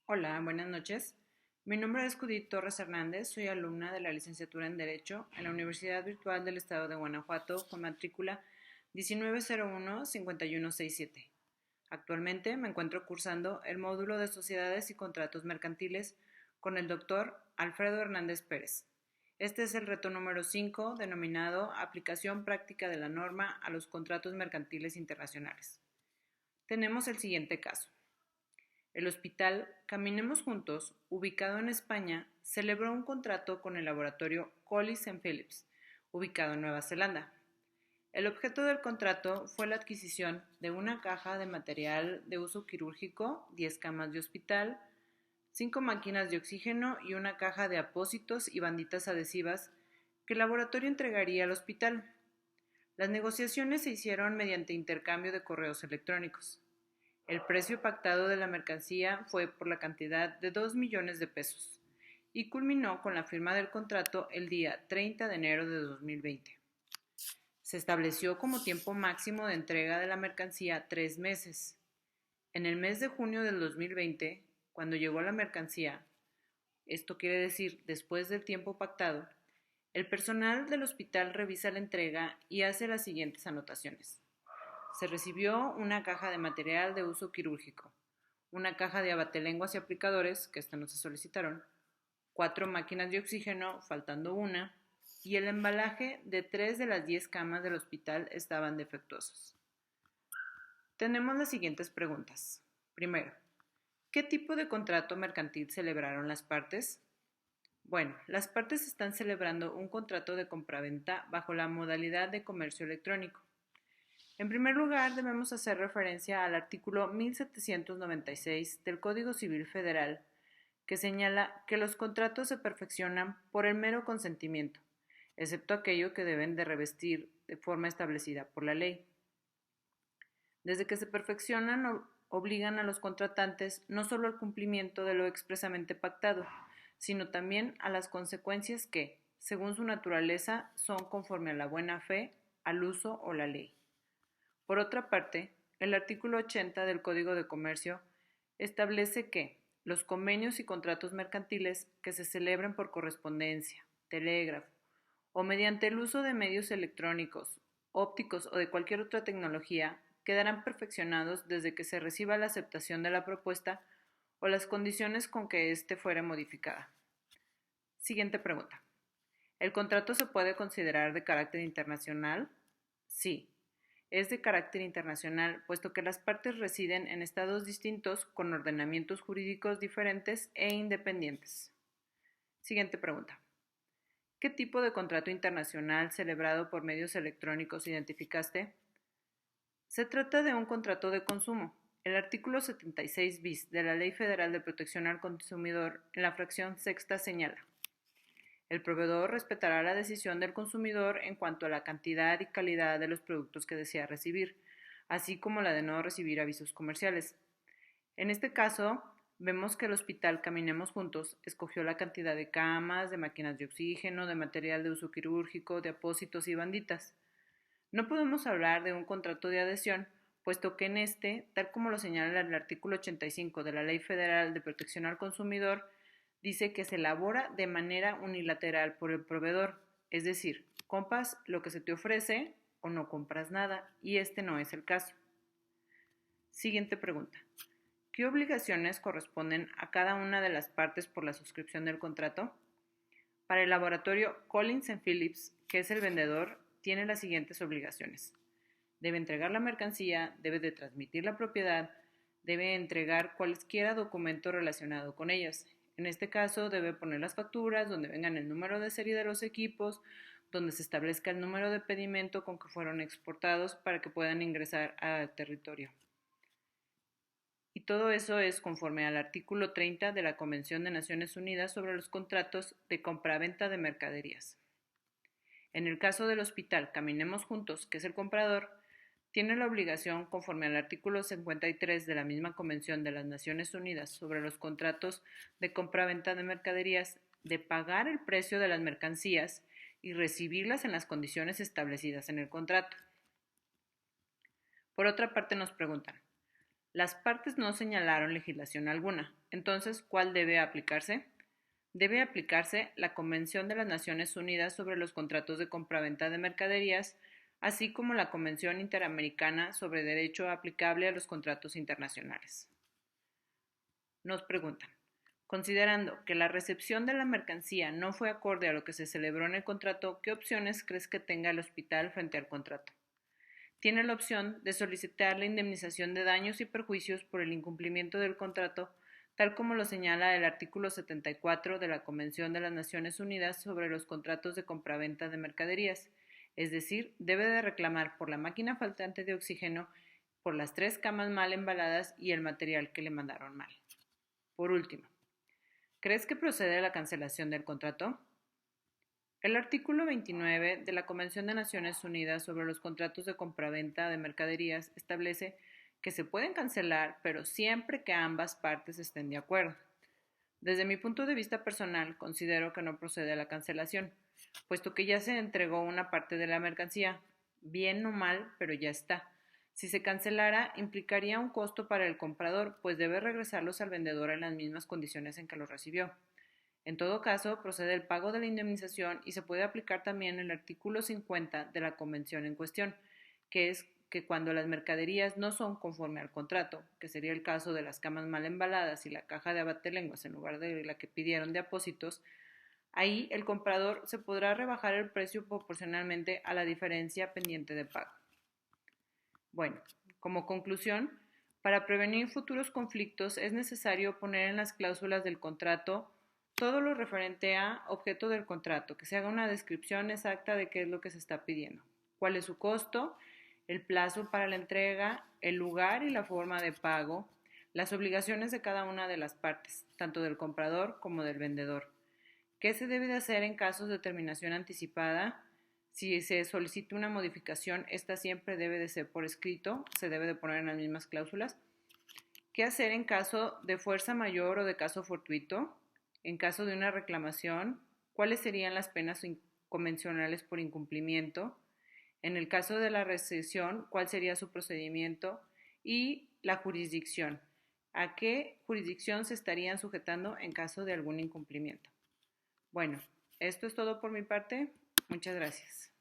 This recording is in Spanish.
Hola, buenas noches. Mi nombre es Judith Torres Hernández, soy alumna de la licenciatura en Derecho en la Universidad Virtual del Estado de Guanajuato con matrícula 1901-5167. Actualmente me encuentro cursando el módulo de Sociedades y Contratos Mercantiles con el doctor Alfredo Hernández Pérez. Este es el reto número 5, denominado Aplicación práctica de la norma a los contratos mercantiles internacionales. Tenemos el siguiente caso. El hospital Caminemos Juntos, ubicado en España, celebró un contrato con el laboratorio Collins Phillips, ubicado en Nueva Zelanda. El objeto del contrato fue la adquisición de una caja de material de uso quirúrgico, 10 camas de hospital, 5 máquinas de oxígeno y una caja de apósitos y banditas adhesivas que el laboratorio entregaría al hospital. Las negociaciones se hicieron mediante intercambio de correos electrónicos. El precio pactado de la mercancía fue por la cantidad de 2 millones de pesos y culminó con la firma del contrato el día 30 de enero de 2020. Se estableció como tiempo máximo de entrega de la mercancía 3 meses. En el mes de junio del 2020, cuando llegó la mercancía, esto quiere decir después del tiempo pactado, el personal del hospital revisa la entrega y hace las siguientes anotaciones. Se recibió una caja de material de uso quirúrgico, una caja de abatelenguas y aplicadores, que no se solicitaron, 4 máquinas de oxígeno, faltando una, y el embalaje de 3 de las 10 camas del hospital estaban defectuosos. Tenemos las siguientes preguntas. Primero, ¿qué tipo de contrato mercantil celebraron las partes? Bueno, las partes están celebrando un contrato de compraventa bajo la modalidad de comercio electrónico. En primer lugar, debemos hacer referencia al artículo 1796 del Código Civil Federal, que señala que los contratos se perfeccionan por el mero consentimiento, excepto aquello que deben de revestir de forma establecida por la ley. Desde que se perfeccionan, obligan a los contratantes no solo al cumplimiento de lo expresamente pactado, sino también a las consecuencias que, según su naturaleza, son conforme a la buena fe, al uso o la ley. Por otra parte, el artículo 80 del Código de Comercio establece que los convenios y contratos mercantiles que se celebren por correspondencia, telégrafo o mediante el uso de medios electrónicos, ópticos o de cualquier otra tecnología quedarán perfeccionados desde que se reciba la aceptación de la propuesta o las condiciones con que éste fuere modificada. Siguiente pregunta. ¿El contrato se puede considerar de carácter internacional? Sí, es de carácter internacional, puesto que las partes residen en estados distintos con ordenamientos jurídicos diferentes e independientes. Siguiente pregunta. ¿Qué tipo de contrato internacional celebrado por medios electrónicos identificaste? Se trata de un contrato de consumo. El artículo 76 bis de la Ley Federal de Protección al Consumidor en la fracción sexta señala: el proveedor respetará la decisión del consumidor en cuanto a la cantidad y calidad de los productos que desea recibir, así como la de no recibir avisos comerciales. En este caso, vemos que el hospital Caminemos Juntos escogió la cantidad de camas, de máquinas de oxígeno, de material de uso quirúrgico, de apósitos y banditas. No podemos hablar de un contrato de adhesión, puesto que en este, tal como lo señala el artículo 85 de la Ley Federal de Protección al Consumidor, dice que se elabora de manera unilateral por el proveedor, es decir, compras lo que se te ofrece o no compras nada, y este no es el caso. Siguiente pregunta. ¿Qué obligaciones corresponden a cada una de las partes por la suscripción del contrato? Para el laboratorio Collins Phillips, que es el vendedor, tiene las siguientes obligaciones. Debe entregar la mercancía, debe de transmitir la propiedad, debe entregar cualquier documento relacionado con ellas. En este caso, debe poner las facturas, donde vengan el número de serie de los equipos, donde se establezca el número de pedimento con que fueron exportados para que puedan ingresar al territorio. Y todo eso es conforme al artículo 30 de la Convención de Naciones Unidas sobre los contratos de compraventa de mercaderías. En el caso del hospital Caminemos Juntos, que es el comprador, tiene la obligación, conforme al artículo 53 de la misma Convención de las Naciones Unidas sobre los contratos de compraventa de mercaderías, de pagar el precio de las mercancías y recibirlas en las condiciones establecidas en el contrato. Por otra parte, nos preguntan, Las partes no señalaron legislación alguna. Entonces, ¿cuál debe aplicarse? Debe aplicarse la Convención de las Naciones Unidas sobre los contratos de compraventa de mercaderías, así como la Convención Interamericana sobre Derecho aplicable a los contratos internacionales. Nos preguntan, considerando que la recepción de la mercancía no fue acorde a lo que se celebró en el contrato, ¿qué opciones crees que tenga el hospital frente al contrato? Tiene la opción de solicitar la indemnización de daños y perjuicios por el incumplimiento del contrato, tal como lo señala el artículo 74 de la Convención de las Naciones Unidas sobre los contratos de compraventa de mercaderías, es decir, debe de reclamar por la máquina faltante de oxígeno, por las 3 camas mal embaladas y el material que le mandaron mal. Por último, ¿crees que procede la cancelación del contrato? El artículo 29 de la Convención de Naciones Unidas sobre los contratos de compraventa de mercaderías establece que se pueden cancelar, pero siempre que ambas partes estén de acuerdo. Desde mi punto de vista personal, considero que no procede la cancelación, puesto que ya se entregó una parte de la mercancía, bien o mal, pero ya está. Si se cancelara, implicaría un costo para el comprador, pues debe regresarlos al vendedor en las mismas condiciones en que los recibió. En todo caso, procede el pago de la indemnización y se puede aplicar también el artículo 50 de la convención en cuestión, que es que cuando las mercaderías no son conforme al contrato, que sería el caso de las camas mal embaladas y la caja de abatelenguas en lugar de la que pidieron de apósitos, ahí el comprador se podrá rebajar el precio proporcionalmente a la diferencia pendiente de pago. Bueno, como conclusión, para prevenir futuros conflictos es necesario poner en las cláusulas del contrato todo lo referente a objeto del contrato, que se haga una descripción exacta de qué es lo que se está pidiendo, cuál es su costo, el plazo para la entrega, el lugar y la forma de pago, las obligaciones de cada una de las partes, tanto del comprador como del vendedor. ¿Qué se debe de hacer en casos de terminación anticipada? Si se solicita una modificación, esta siempre debe de ser por escrito, se debe de poner en las mismas cláusulas. ¿Qué hacer en caso de fuerza mayor o de caso fortuito? En caso de una reclamación, ¿cuáles serían las penas convencionales por incumplimiento? En el caso de la rescisión, ¿cuál sería su procedimiento? Y la jurisdicción. ¿A qué jurisdicción se estarían sujetando en caso de algún incumplimiento? Bueno, esto es todo por mi parte. Muchas gracias.